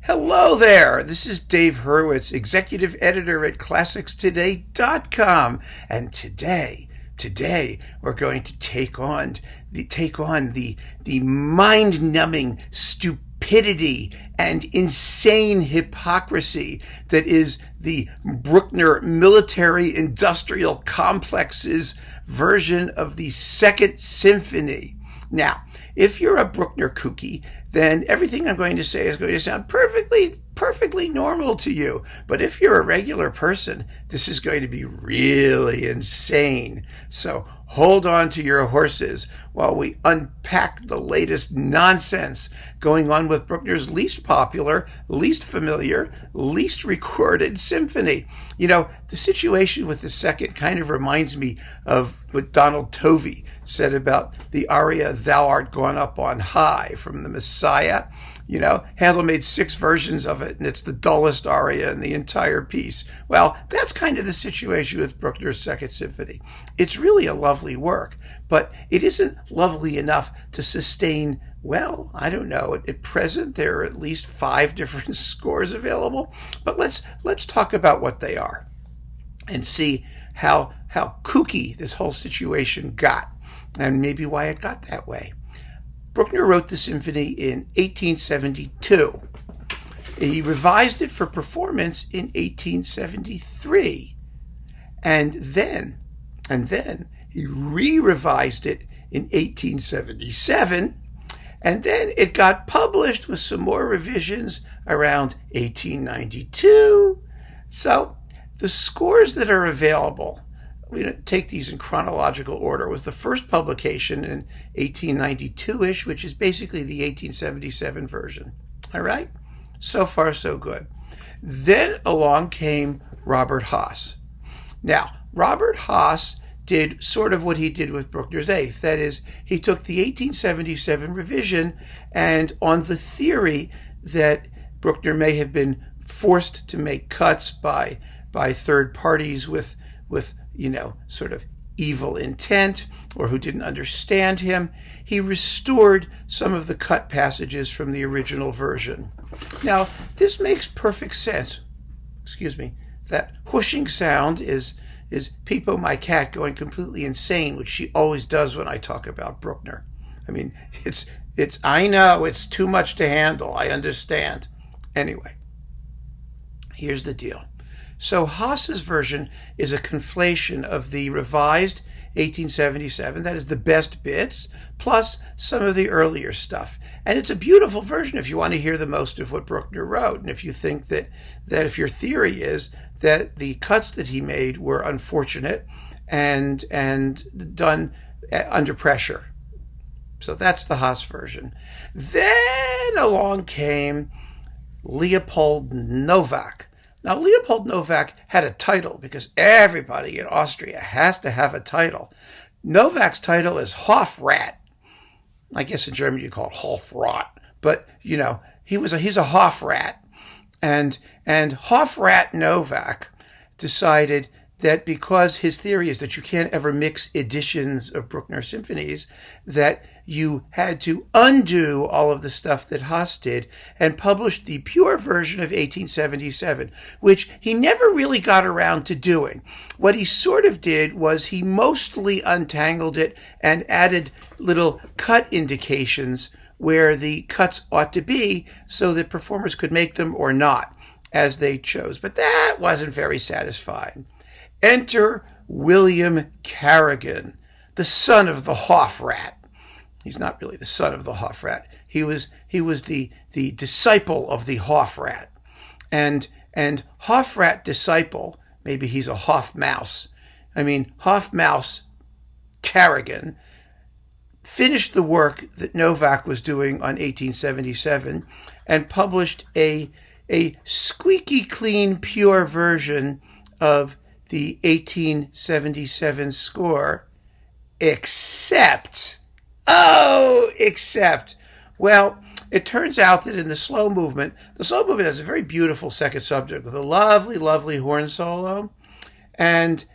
Hello there. This is Dave Hurwitz, executive editor at ClassicsToday.com, and today we're going to take on the mind-numbing stupidity and insane hypocrisy that is the Bruckner military-industrial complex's version of the Second Symphony. Now, if you're a Bruckner kooky, then everything I'm going to say is going to sound perfectly normal to you. But if you're a regular person, this is going to be really insane. So hold on to your horses while we unpack the latest nonsense going on with Bruckner's least popular, least familiar, least recorded symphony. You know, the situation with the second kind of reminds me of what Donald Tovey said about the aria "Thou Art Gone Up on High" from the Messiah. You know, Handel made 6 versions of it, and it's the dullest aria in the entire piece. Well, that's kind of the situation with Bruckner's Second Symphony. It's really a lovely work, but it isn't lovely enough to sustain, well, I don't know. At present, there are at least 5 different scores available, but let's talk about what they are and see how kooky this whole situation got, and maybe why it got that way. Bruckner wrote the symphony in 1872. He revised it for performance in 1873. And then he re-revised it in 1877. And then it got published with some more revisions around 1892. So the scores that are available, we don't take these in chronological order, was the first publication in 1892-ish, which is basically the 1877 version. All right? So far, so good. Then along came Robert Haas. Now, Robert Haas did sort of what he did with Bruckner's Eighth. That is, he took the 1877 revision, and on the theory that Bruckner may have been forced to make cuts by third parties with sort of evil intent, or who didn't understand him, he restored some of the cut passages from the original version. Now, this makes perfect sense. That whooshing sound is Peepo, my cat, going completely insane, which she always does when I talk about Bruckner. I mean, I know, it's too much to handle. I understand. Anyway, here's the deal. So Haas's version is a conflation of the revised 1877, that is the best bits, plus some of the earlier stuff. And it's a beautiful version if you want to hear the most of what Bruckner wrote, and if you think that if your theory is that the cuts that he made were unfortunate and done under pressure. So that's the Haas version. Then along came Leopold Novak. Now, Leopold Novak had a title because everybody in Austria has to have a title. Novak's title is Hofrat. I guess in German you call it Hofrat, but he's a Hofrat. And Hofrat Novak decided that because his theory is that you can't ever mix editions of Bruckner symphonies, that you had to undo all of the stuff that Haas did and published the pure version of 1877, which he never really got around to doing. What he sort of did was he mostly untangled it and added little cut indications where the cuts ought to be so that performers could make them or not as they chose. But that wasn't very satisfying. Enter William Carrigan, the son of the Hofrat. He's not really the son of the Hofrat. He was the disciple of the Hofrat. And Hofrat disciple, maybe he's a Hofmaus. Hofmaus Carrigan finished the work that Novak was doing on 1877 and published a squeaky clean, pure version of the 1877 score, except, well, it turns out that in the slow movement has a very beautiful second subject with a lovely, lovely horn solo, and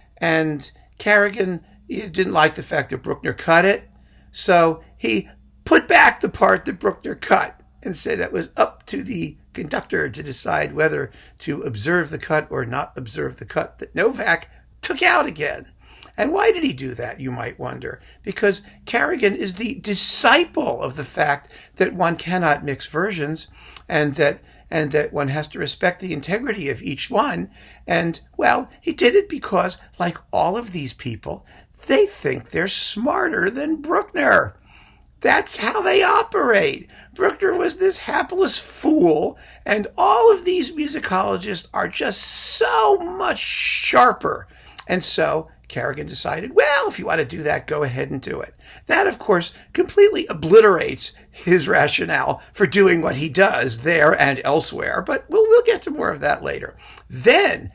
Carrigan didn't like the fact that Bruckner cut it, so he put back the part that Bruckner cut and said that was up to the conductor to decide whether to observe the cut or not observe the cut that Novak took out again. And why did he do that, you might wonder? Because Carrigan is the disciple of the fact that one cannot mix versions and that one has to respect the integrity of each one. And, well, he did it because, like all of these people, they think they're smarter than Bruckner. That's how they operate. Bruckner was this hapless fool, and all of these musicologists are just so much sharper. And so Carrigan decided, well, if you want to do that, go ahead and do it. That, of course, completely obliterates his rationale for doing what he does there and elsewhere, but we'll get to more of that later. Then,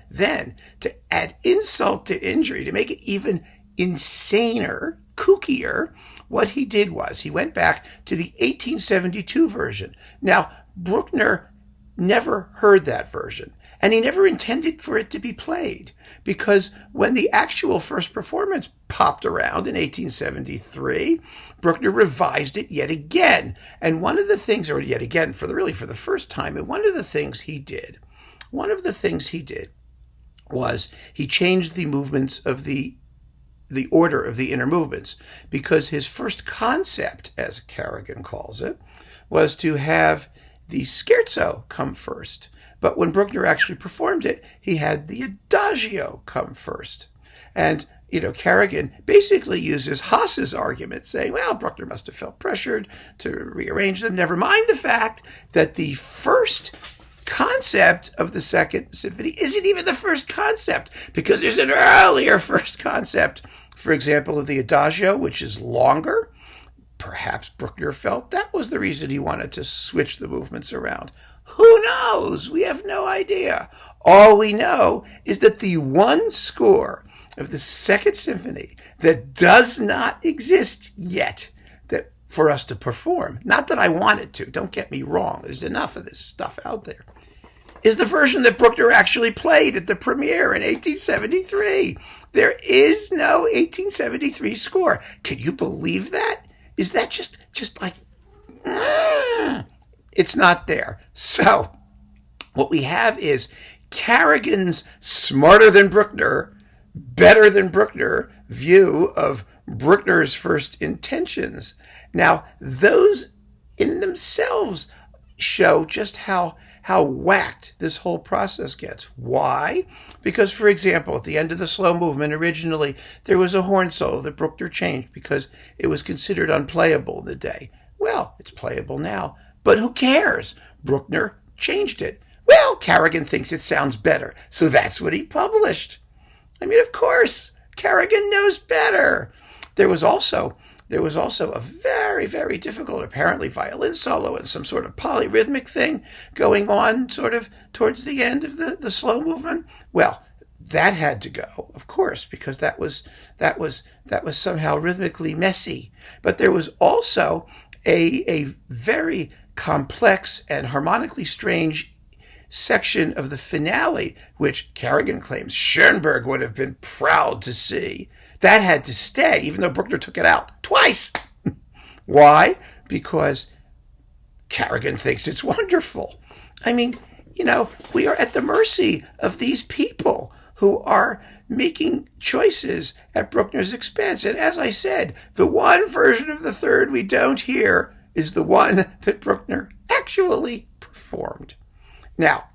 to add insult to injury, to make it even insaner, kookier, what he did was he went back to the 1872 version. Now, Bruckner never heard that version, and he never intended for it to be played, because when the actual first performance popped around in 1873, Bruckner revised it yet again. And one of the things, or yet again, for the first time, and one of the things he did was he changed the movements of the order of the inner movements, because his first concept, as Carrigan calls it, was to have the scherzo come first. But when Bruckner actually performed it, he had the adagio come first. And, Carrigan basically uses Haas's argument, saying, well, Bruckner must have felt pressured to rearrange them. Never mind the fact that the first concept of the Second Symphony isn't even the first concept, because there's an earlier first concept, for example, of the adagio, which is longer. Perhaps Bruckner felt that was the reason he wanted to switch the movements around. Who knows? We have no idea. All we know is that the one score of the Second Symphony that does not exist yet, that for us to perform, not that I want it to, don't get me wrong, there's enough of this stuff out there, is the version that Bruckner actually played at the premiere in 1873. There is no 1873 score. Can you believe that? Is that just like, it's not there. So what we have is Carrigan's smarter than Bruckner, better than Bruckner view of Bruckner's first intentions. Now, those in themselves show just how whacked this whole process gets. Why? Because, for example, at the end of the slow movement, originally, there was a horn solo that Bruckner changed because it was considered unplayable in the day. Well, it's playable now, but who cares? Bruckner changed it. Well, Carrigan thinks it sounds better, so that's what he published. I mean, of course, Carrigan knows better. There was also a very, very difficult, apparently, violin solo and some sort of polyrhythmic thing going on sort of towards the end of the slow movement. Well, that had to go, of course, because that was somehow rhythmically messy. But there was also a very complex and harmonically strange section of the finale, which Carrigan claims Schoenberg would have been proud to see. That had to stay, even though Bruckner took it out twice. Why? Because Carrigan thinks it's wonderful. I mean, we are at the mercy of these people who are making choices at Bruckner's expense. And as I said, the one version of the third we don't hear is the one that Bruckner actually performed. Now,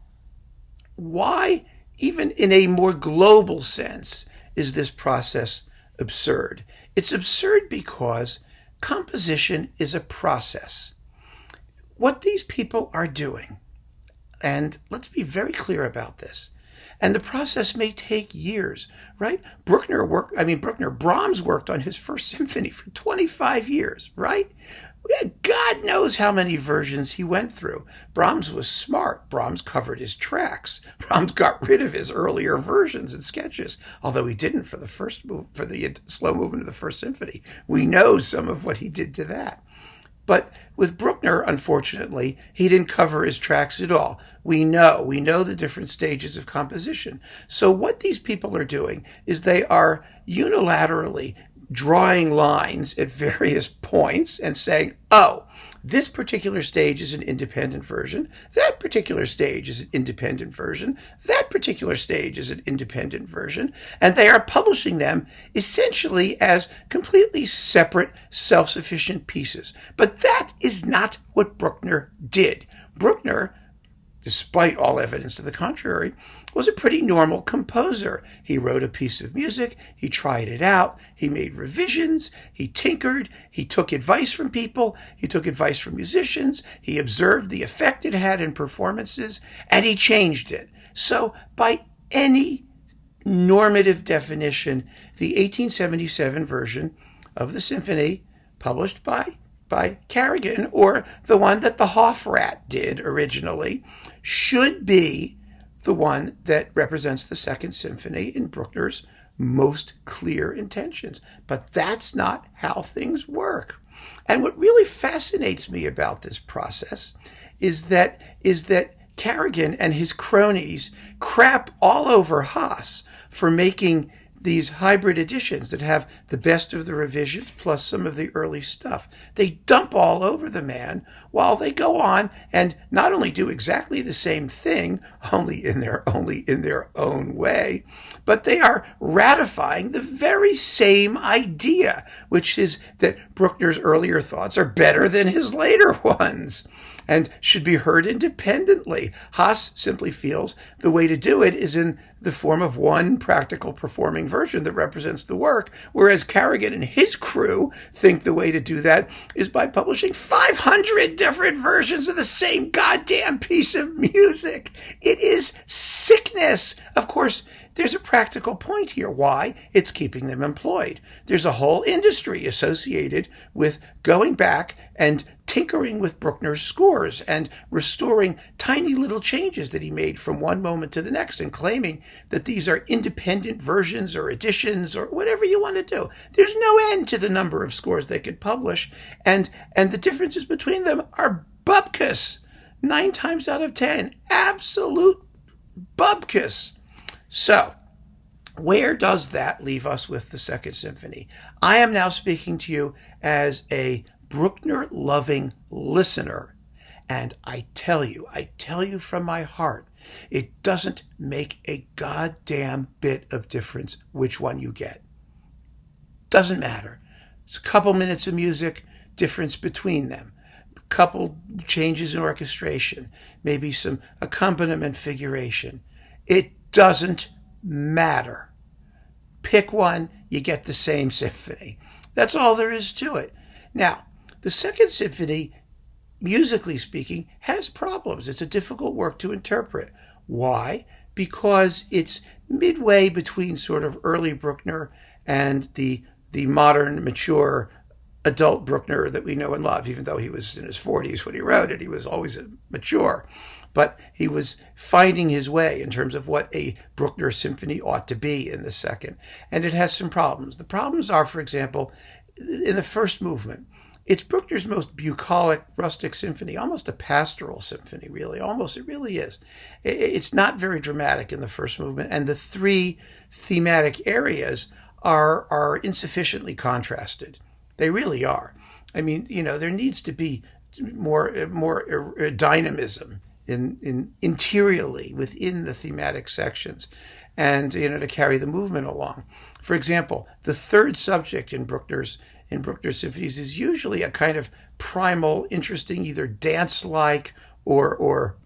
why, even in a more global sense, is this process absurd? It's absurd because composition is a process. What these people are doing, and let's be very clear about this, and the process may take years, right? Brahms worked on his first symphony for 25 years, right? God knows how many versions he went through. Brahms was smart. Brahms covered his tracks. Brahms got rid of his earlier versions and sketches, although he didn't for the slow movement of the first symphony. We know some of what he did to that. But with Bruckner, unfortunately, he didn't cover his tracks at all. We know the different stages of composition. So what these people are doing is they are unilaterally drawing lines at various points and saying, oh, this particular stage is an independent version. That particular stage is an independent version. That particular stage is an independent version. And they are publishing them essentially as completely separate, self-sufficient pieces. But that is not what Bruckner did. Bruckner, despite all evidence to the contrary, was a pretty normal composer. He wrote a piece of music, he tried it out, he made revisions, he tinkered, he took advice from people, he took advice from musicians, he observed the effect it had in performances, and he changed it. So by any normative definition, the 1877 version of the symphony published by Carrigan, or the one that the Hofrat did originally, should be the one that represents the Second Symphony in Bruckner's most clear intentions. But that's not how things work. And what really fascinates me about this process is that Carrigan and his cronies crap all over Haas for making these hybrid editions that have the best of the revisions plus some of the early stuff. They dump all over the man while they go on and not only do exactly the same thing, only in their own way, but they are ratifying the very same idea, which is that Bruckner's earlier thoughts are better than his later ones and should be heard independently. Haas simply feels the way to do it is in the form of one practical performing version that represents the work, whereas Carrigan and his crew think the way to do that is by publishing 500 different versions of the same goddamn piece of music. It is sickness. Of course, there's a practical point here. Why? It's keeping them employed. There's a whole industry associated with going back and tinkering with Bruckner's scores and restoring tiny little changes that he made from one moment to the next and claiming that these are independent versions or editions or whatever you want to do. There's no end to the number of scores they could publish, and the differences between them are bupkis. 9 times out of 10, absolute bupkis. So, where does that leave us with the Second Symphony? I am now speaking to you as a Bruckner-loving listener, and I tell you from my heart, it doesn't make a goddamn bit of difference which one you get. Doesn't matter. It's a couple minutes of music, difference between them. Couple changes in orchestration, maybe some accompaniment figuration. It doesn't matter. Pick one, you get the same symphony. That's all there is to it. Now, the Second Symphony, musically speaking, has problems. It's a difficult work to interpret. Why? Because it's midway between sort of early Bruckner and the modern, mature, adult Bruckner that we know and love, even though he was in his 40s when he wrote it. He was always mature. But he was finding his way in terms of what a Bruckner symphony ought to be in the second. And it has some problems. The problems are, for example, in the first movement, it's Bruckner's most bucolic, rustic symphony, almost a pastoral symphony, really. Almost, it really is. It's not very dramatic in the first movement, and the 3 thematic areas are insufficiently contrasted. They really are. I mean, there needs to be more dynamism in interiorly within the thematic sections, and to carry the movement along. For example, the third subject in Bruckner's symphonies is usually a kind of primal, interesting, either dance-like or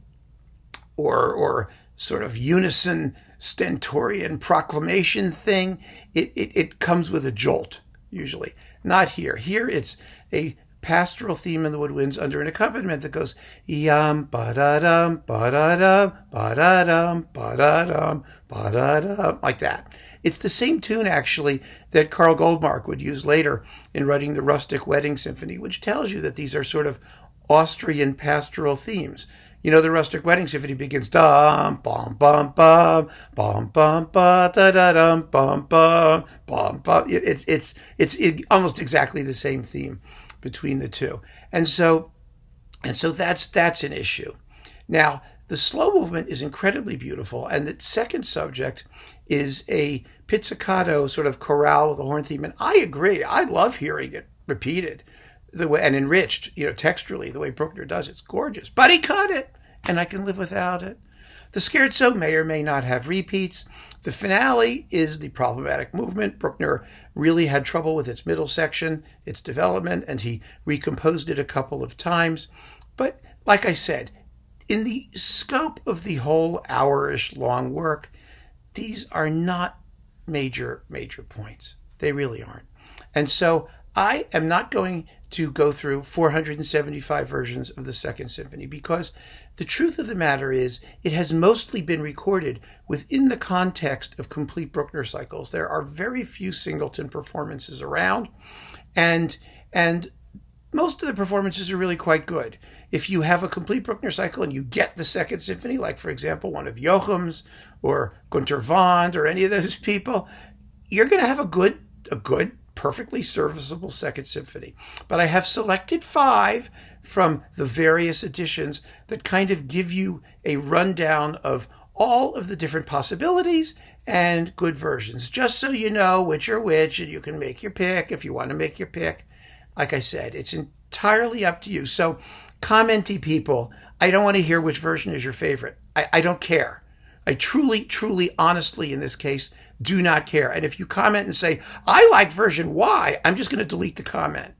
sort of unison stentorian proclamation thing. It comes with a jolt, usually. Not here. Here it's a pastoral theme in the woodwinds under an accompaniment that goes yam ba-da-dum, ba-da-dum, ba-da-dum, ba-da-dum, ba-da-dum, like that. It's the same tune, actually, that Karl Goldmark would use later in writing the Rustic Wedding Symphony, which tells you that these are sort of Austrian pastoral themes. The Rustic Wedding Symphony begins dum bum bum bum bum bum ba da da dum bum bum bum bum. It's almost exactly the same theme between the two, and so that's an issue. Now, the slow movement is incredibly beautiful, and the second subject is a pizzicato sort of chorale with a horn theme, and I agree. I love hearing it repeated. the way, and enriched, texturally, the way Bruckner does. It's gorgeous. But he cut it, and I can live without it. The scherzo may or may not have repeats. The finale is the problematic movement. Bruckner really had trouble with its middle section, its development, and he recomposed it a couple of times. But like I said, in the scope of the whole hour-ish long work, these are not major points. They really aren't. And so I am not going to go through 475 versions of the Second Symphony, because the truth of the matter is it has mostly been recorded within the context of complete Bruckner cycles. There are very few singleton performances around, and most of the performances are really quite good. If you have a complete Bruckner cycle and you get the Second Symphony, like, for example, one of Joachim's or Günter Wand or any of those people, you're going to have a good, perfectly serviceable Second Symphony. But I have selected 5 from the various editions that kind of give you a rundown of all of the different possibilities and good versions, just so you know which are which, and you can make your pick if you want to make your pick. Like I said, it's entirely up to you. So, commenty people, I don't want to hear which version is your favorite. I don't care. I truly, honestly, in this case, do not care. And if you comment and say, I like version Y, I'm just going to delete the comment.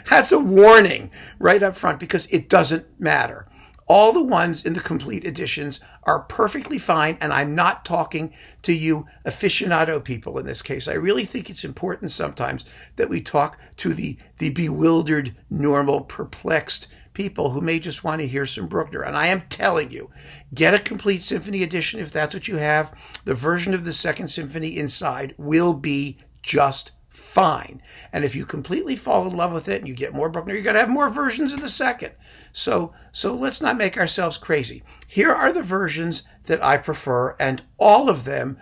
That's a warning right up front, because it doesn't matter. All the ones in the complete editions are perfectly fine, and I'm not talking to you aficionado people in this case. I really think it's important sometimes that we talk to the bewildered, normal, perplexed people who may just want to hear some Bruckner. And I am telling you, get a complete symphony edition if that's what you have. The version of the Second Symphony inside will be just fine. And if you completely fall in love with it and you get more Bruckner, you're going to have more versions of the second. So let's not make ourselves crazy. Here are the versions that I prefer, and all of them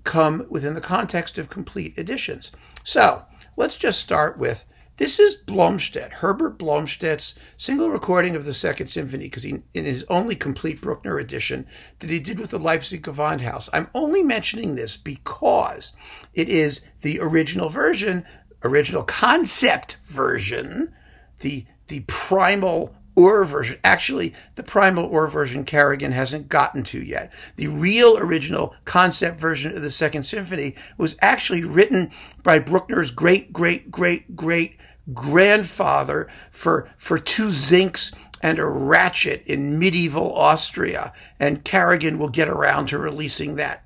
come within the context of complete editions. So let's just start with, this is Blomstedt, Herbert Blomstedt's single recording of the Second Symphony, because in his only complete Bruckner edition that he did with the Leipzig Gewandhaus. I'm only mentioning this because it is the original version, original concept version, the primal Ur version. Actually, the primal Ur version Carrigan hasn't gotten to yet. The real original concept version of the Second Symphony was actually written by Bruckner's great grandfather for 2 zincs and a ratchet in medieval Austria, and Carrigan will get around to releasing that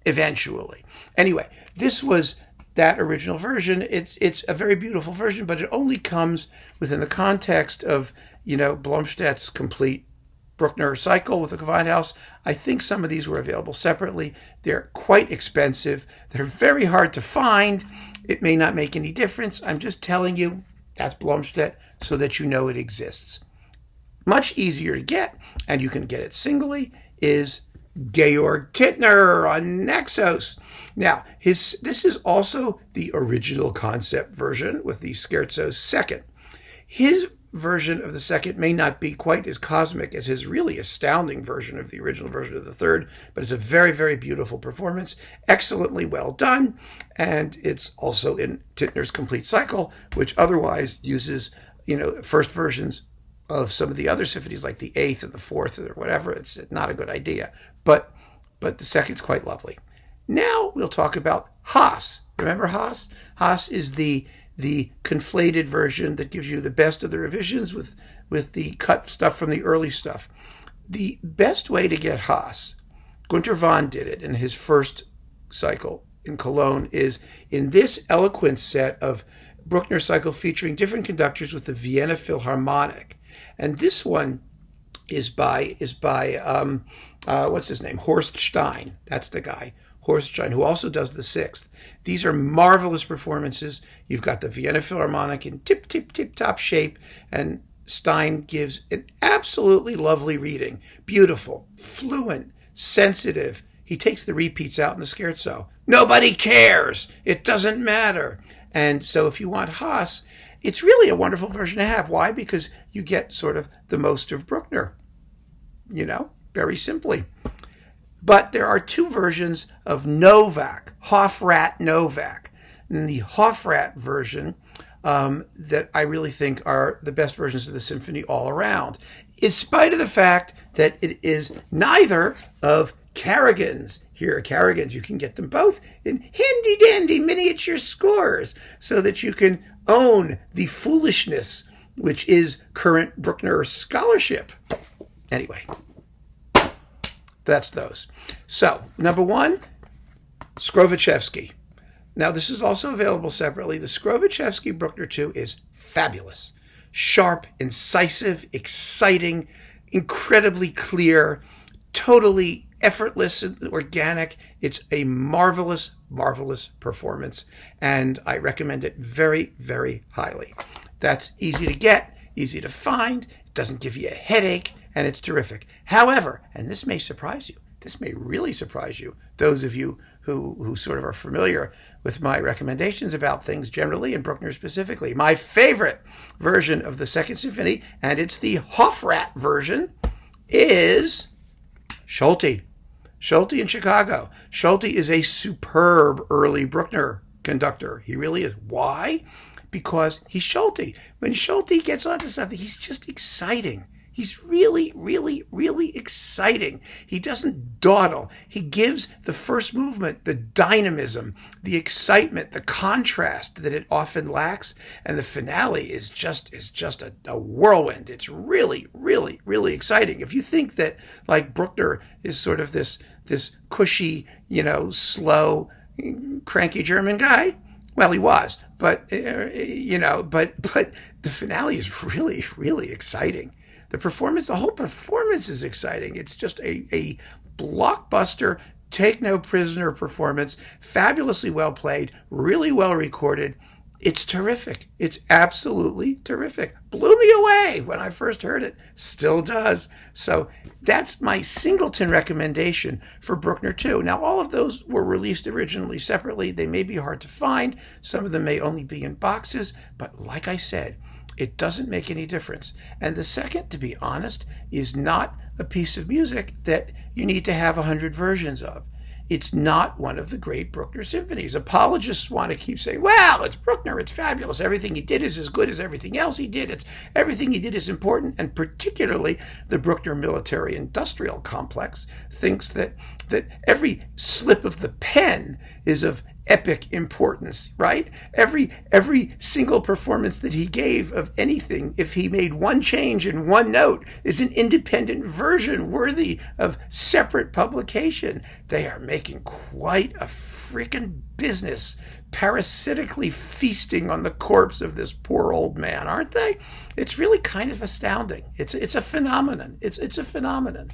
eventually. Anyway, this was that original version. It's a very beautiful version, but it only comes within the context of, Blomstedt's complete Bruckner cycle with the Gewandhaus. I think some of these were available separately. They're quite expensive. They're very hard to find. It may not make any difference. I'm just telling you that's Blomstedt so that you know it exists. Much easier to get, and you can get it singly, is Georg Tintner on Naxos. Now, this is also the original concept version with the Scherzo second. His version of the second may not be quite as cosmic as his really astounding version of the original version of the third, but it's a very, very beautiful performance, excellently well done, and it's also in Tintner's complete cycle, which otherwise uses, first versions of some of the other symphonies, like the eighth or the fourth or whatever. It's not a good idea, but the second's quite lovely. Now we'll talk about Haas. Remember Haas? Haas is the conflated version that gives you the best of the revisions with the cut stuff from the early stuff. The best way to get Haas, Günter Wand did it in his first cycle in Cologne, is in this eloquent set of Bruckner cycle featuring different conductors with the Vienna Philharmonic. And this one is by what's his name? Horst Stein. That's the guy. Horst Stein, who also does the sixth. These are marvelous performances. You've got the Vienna Philharmonic in tip-top shape, and Stein gives an absolutely lovely reading. Beautiful, fluent, sensitive. He takes the repeats out in the scherzo. Nobody cares. It doesn't matter. And so if you want Haas, it's really a wonderful version to have. Why? Because you get sort of the most of Bruckner, very simply. But there are 2 versions of Novak, Hofrat Novak. In the Hofrat version, that I really think are the best versions of the symphony all around, in spite of the fact that it is neither of Carrigan's. Here are Carrigan's. You can get them both in handy-dandy miniature scores so that you can own the foolishness which is current Bruckner scholarship. Anyway, that's those. So, number one, Skrowaczewski. Now, this is also available separately. The Skrowaczewski Bruckner 2 is fabulous. Sharp, incisive, exciting, incredibly clear, totally effortless and organic. It's a marvelous, marvelous performance, and I recommend it very, very highly. That's easy to get, easy to find, it doesn't give you a headache, and it's terrific. However, and this may surprise you, this may really surprise you, those of you who sort of are familiar with my recommendations about things generally and Bruckner specifically. My favorite version of the Second Symphony, and it's the Hofrat version, is Solti. Solti in Chicago. Solti is a superb early Bruckner conductor. He really is. Why? Because he's Solti. When Solti gets onto something, he's just exciting. He's really, really, really exciting. He doesn't dawdle. He gives the first movement the dynamism, the excitement, the contrast that it often lacks, and the finale is just a whirlwind. It's really, really, really exciting. If you think that like Bruckner is sort of this cushy, slow, cranky German guy, well, he was, but but the finale is really, really exciting. The whole performance is exciting. It's just a blockbuster, take no prisoner performance, fabulously well played, really well recorded. It's terrific. It's absolutely terrific. Blew me away when I first heard it. Still does. So that's my singleton recommendation for Bruckner 2. Now, all of those were released originally separately. They may be hard to find. Some of them may only be in boxes. But like I said, it doesn't make any difference. And the second, to be honest, is not a piece of music that you need to have 100 versions of. It's not one of the great Bruckner symphonies. Apologists want to keep saying, well, it's Bruckner, it's fabulous. Everything he did is as good as everything else he did. Everything he did is important. And particularly the Bruckner military-industrial complex thinks that every slip of the pen is of epic importance, right? Every single performance that he gave of anything, if he made one change in one note, is an independent version worthy of separate publication. They are making quite a freaking business parasitically feasting on the corpse of this poor old man, aren't they? It's really kind of astounding. It's a phenomenon. It's a phenomenon.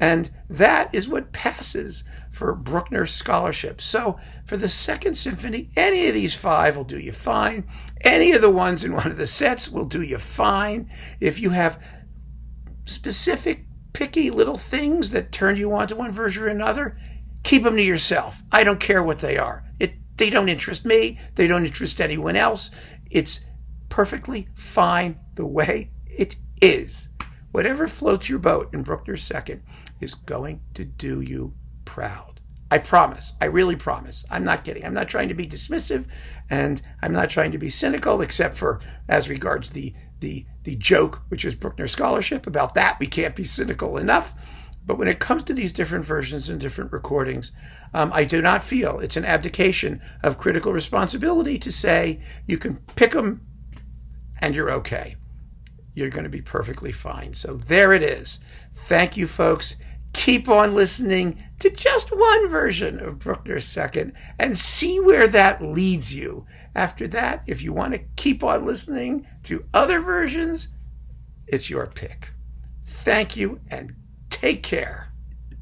And that is what passes for Bruckner scholarship. So for the Second Symphony, any of these 5 will do you fine. Any of the ones in one of the sets will do you fine. If you have specific, picky little things that turn you on to one version or another, keep them to yourself. I don't care what they are. They don't interest me. They don't interest anyone else. It's perfectly fine the way it is. Whatever floats your boat in Bruckner's second is going to do you proud. I promise. I really promise. I'm not kidding. I'm not trying to be dismissive, and I'm not trying to be cynical, except for as regards the joke, which is Bruckner scholarship. About that, we can't be cynical enough. But when it comes to these different versions and different recordings, I do not feel it's an abdication of critical responsibility to say you can pick them and you're okay. You're going to be perfectly fine. So there it is. Thank you, folks. Keep on listening to just one version of Bruckner's second and see where that leads you. After that, if you want to keep on listening to other versions, it's your pick. Thank you and take care.